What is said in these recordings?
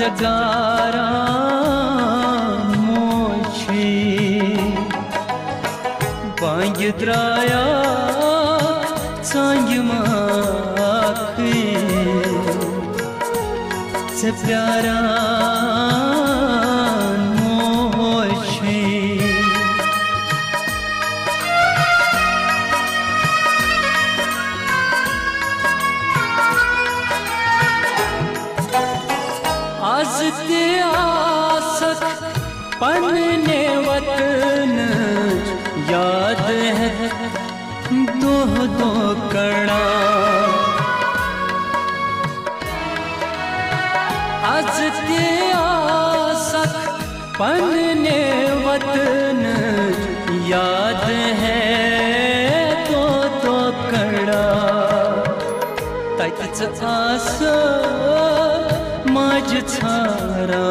चगारा मोशे बांग द्राया सांग माखी से प्यारा मोशे आज ते आसक पन्ने वतन याद है दो दो कड़ा आज ते आसक पन्ने वतन याद है दो दो कड़ा तच आस माझ छारा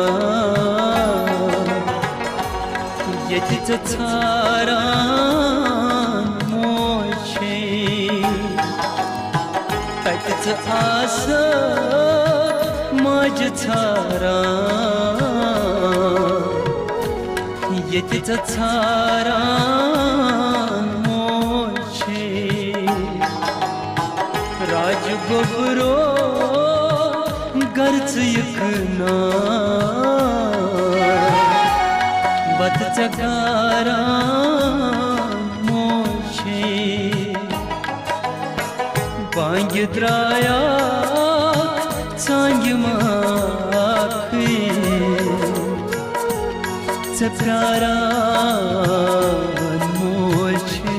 यतिच छारा मोशे तच आस माझ छारा यतिच छारा मोशे राजगोबरो गर्च यकना बत चगारा मोशे बांग द्राया सांग माखी चगारा मोशे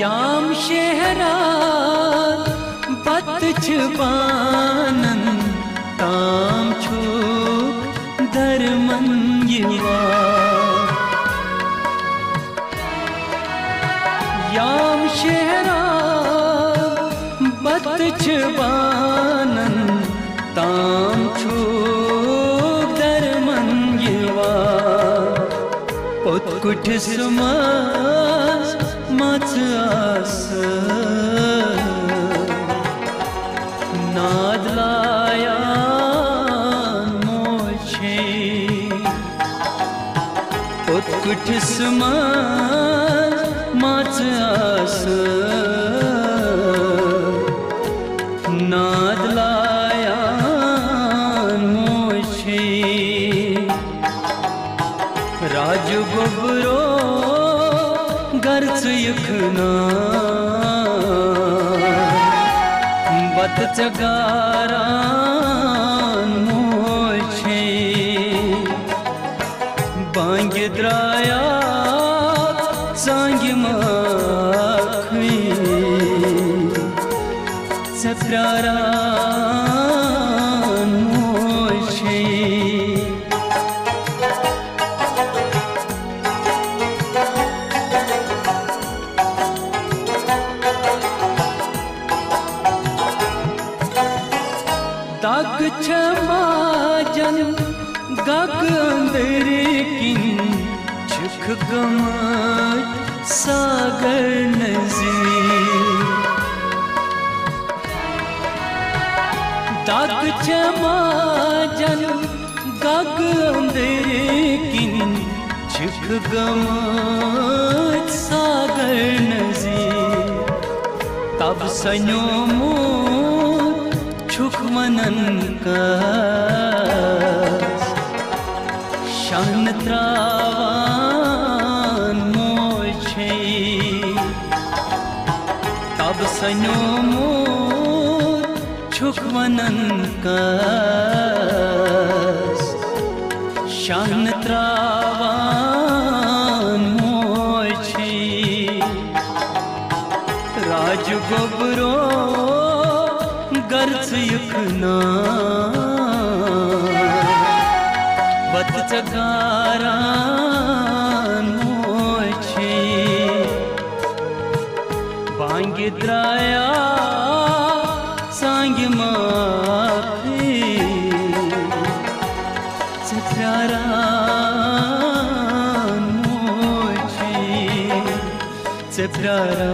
याम शहरा बत छबानन ताम छूक धर्मन युवा याम शहरा बत छबानन ताम छूक धर्मन युवा उत्कुट सुमास मच आस नाद लाया मोशे उत्कुट समाज मच आस नाद लाया मोशे राजगोबरो गर्च यखना बत चगारा मोशे बांग द्राया सांग माखी से प्यारा मोशे दाग छमाजन गग अंदर किन छुख गमाज सागर नज़ीर दाग छमाजन गग अंदर किन छुख गमाज सागर नज़ीर तब सन्यो छुख मनन का शान त्रावान मोशे तब सन्यो छुख मनन का शान त्रावान मोशे राजगोबरो गर्च यखना बत चगारा मोशे बांग द्राया सांग माखी से प्यारा से प्यारा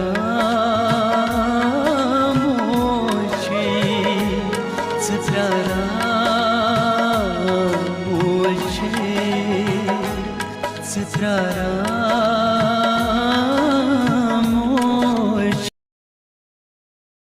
मुझे से प्यारा मुझे से प्यारा